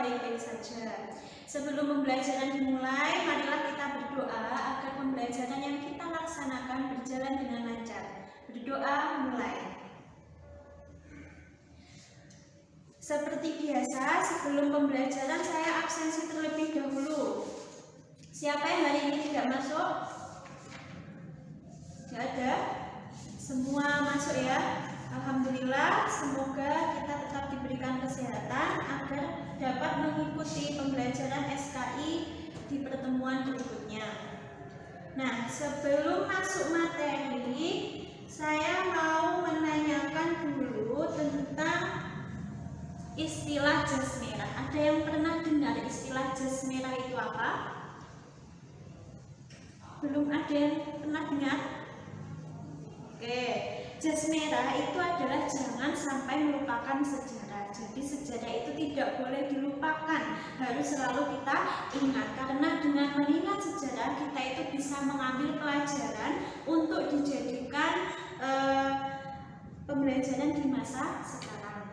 baik-baik saja. Sebelum pembelajaran dimulai, marilah kita berdoa agar pembelajaran yang kita laksanakan berjalan dengan lancar. Berdoa mulai. Seperti biasa, sebelum pembelajaran saya absensi terlebih dahulu. Siapa yang hari ini tidak masuk? Tidak ada? Semua masuk ya? Alhamdulillah, semoga kita tetap diberikan kesehatan agar dapat mengikuti pembelajaran SKI di pertemuan berikutnya. Nah, sebelum masuk materi, saya mau menanyakan dulu tentang istilah jas merah. Ada yang pernah dengar istilah jas merah itu apa? Belum ada yang pernah dengar? Oke, jas merah itu adalah jangan sampai melupakan sejarah. Jadi sejarah itu tidak boleh dilupakan, harus selalu kita ingat. Karena dengan mengingat sejarah kita itu bisa mengambil pelajaran untuk dijadikan pembelajaran di masa sekarang.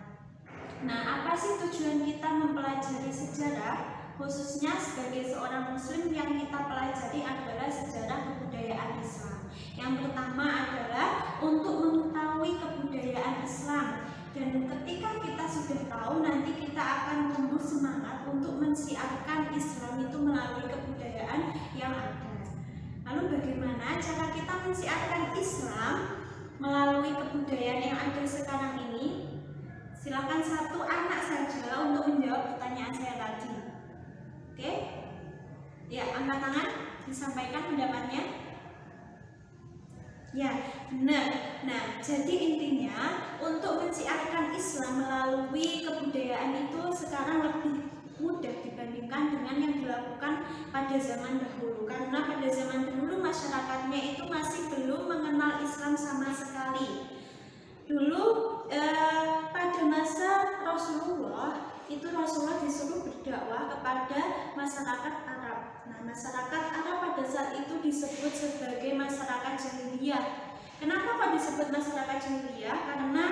Nah, apa sih tujuan kita mempelajari sejarah? Khususnya sebagai seorang muslim yang kita pelajari adalah sejarah kebudayaan Islam. Yang pertama adalah untuk mengetahui kebudayaan Islam. Dan ketika kita sudah tahu, nanti kita akan tumbuh semangat untuk mensiarkan Islam itu melalui kebudayaan yang ada. Lalu bagaimana cara kita mensiarkan Islam melalui kebudayaan yang ada sekarang ini? Silakan satu anak saja untuk menjawab pertanyaan saya tadi. Oke? Ya, angkat tangan, disampaikan pendapatnya. Ya, benar. Nah, jadi intinya untuk mensiarkan Islam melalui kebudayaan itu sekarang lebih mudah dibandingkan dengan yang dilakukan pada zaman dahulu. Karena pada zaman dahulu masyarakatnya itu masih belum mengenal Islam sama sekali. Dulu pada masa Rasulullah disuruh berdakwah kepada masyarakat Arab. Nah, masyarakat Arab pada saat itu disebut sebagai masyarakat jahiliyah. Kenapa kok disebut masyarakat jahiliyah? Karena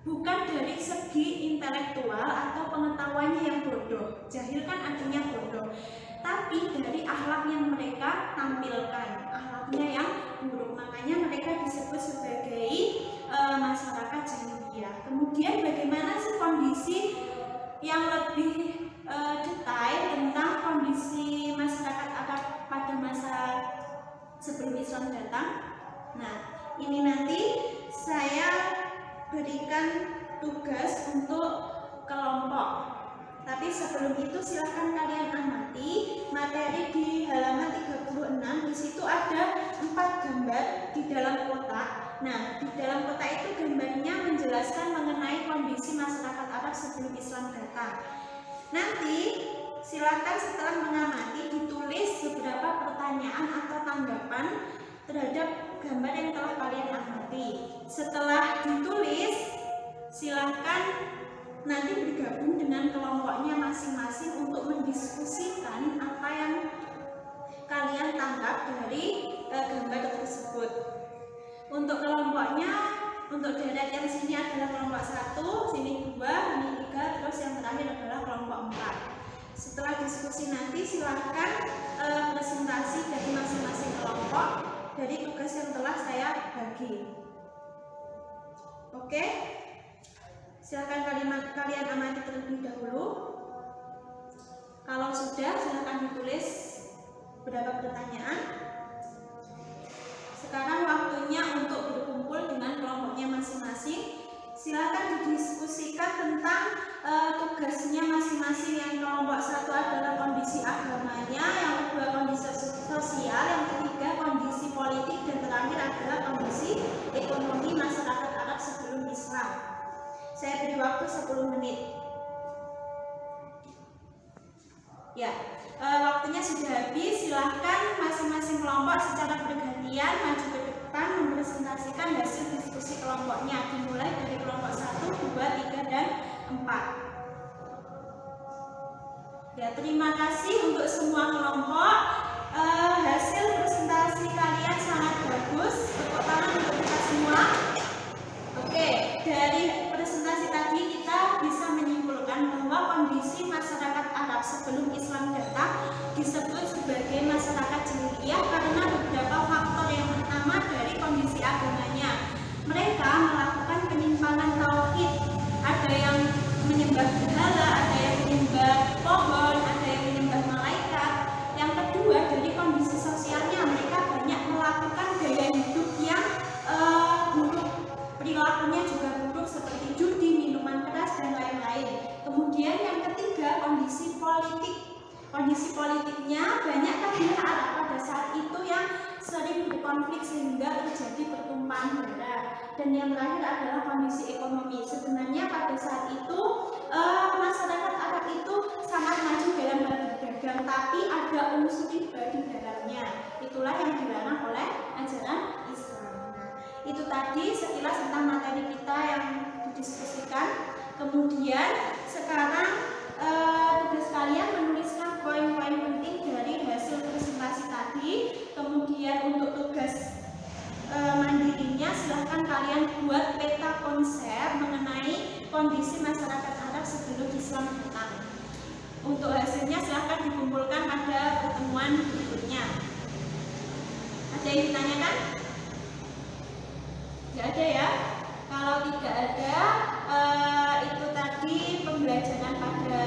bukan dari segi intelektual atau pengetahuannya yang bodoh. Jahil kan artinya bodoh. Tapi dari akhlak yang mereka tampilkan, akhlaknya yang buruk, makanya mereka disebut sebagai masyarakat jahiliyah. Kemudian bagaimana sih kondisi yang lebih detail tentang kondisi masyarakat Arab pada masa sebelum Islam datang? Nah, ini nanti saya berikan tugas untuk kelompok. Tapi sebelum itu silahkan kalian amati materi di halaman 36. Di situ ada 4 gambar di dalam kotak. Nah, di dalam kotak itu gambarnya menjelaskan mengenai kondisi masyarakat Arab sebelum Islam datang. Nanti silahkan setelah mengamati ditulis beberapa pertanyaan atau tanggapan terhadap gambar yang telah kalian amati. Setelah ditulis, silahkan nanti bergabung dengan kelompoknya masing-masing untuk mendiskusikan apa yang kalian tangkap dari gambar tersebut. Untuk kelompoknya, untuk deret yang sini adalah kelompok 1, sini 2, ini 3, terus yang terakhir adalah kelompok 4. Setelah diskusi nanti silahkan presentasi dari masing-masing kelompok dari tugas yang telah saya bagi. Oke? Silakan kalian amati terlebih dahulu. Kalau sudah, silakan ditulis beberapa pertanyaan. Sekarang waktunya untuk berkumpul dengan kelompoknya masing-masing. Silakan didiskusikan tentang tugasnya masing-masing. Yang kelompok 1 adalah kondisi agamanya, yang kedua kondisi sosial, yang ketiga kondisi politik, dan terakhir adalah kondisi ekonomi masyarakat Arab sebelum Islam. Saya beri waktu 10 menit. Ya, waktunya sudah habis. Silahkan masing-masing kelompok secara bergantian maju ke depan mempresentasikan hasil diskusi kelompoknya. Dimulai dari kelompok 1, 2, 3, dan 4. Ya, terima kasih untuk semua kelompok. Hasil presentasi kalian sangat bagus. Tepuk tangan untuk kita semua. Oke, dari presentasi tadi kita bisa menyimpulkan menyimpulkan bahwa kondisi masyarakat Arab sebelum Islam datang disebut sebagai masyarakat jahiliyah karena beberapa faktor. Yang pertama dari kondisi agamanya. Mereka melakukan penyimpangan tauhid. Ada yang menyembah berhala, ada yang menyembah pohon, ada yang menyembah malaikat. Yang kedua dari kondisi sosialnya, mereka banyak melakukan gaya hidup yang buruk, perilakunya juga buruk seperti judi, minuman keras dan lain-lain. Kemudian yang ketiga kondisi politik. Kondisi politiknya banyak kabilah Arab pada saat itu yang sering berkonflik sehingga terjadi pertumpahan darah. Dan yang terakhir adalah kondisi ekonomi. Sebenarnya pada saat itu masyarakat Arab itu sangat maju dalam hal berdagang, tapi ada unsur riba di dalamnya. Itulah yang dilarang oleh ajaran Islam. Nah, itu tadi sekilas tentang materi kita yang didiskusikan. Kemudian sekarang tugas kalian menuliskan poin-poin penting dari hasil presentasi tadi. Kemudian untuk tugas mandirinya silahkan kalian buat peta konsep mengenai kondisi masyarakat Arab sebelum Islam datang. Untuk hasilnya silahkan dikumpulkan pada pertemuan berikutnya. Ada yang ditanyakan? Tidak ada ya? Kalau tidak ada, itu tadi pembelajaran pada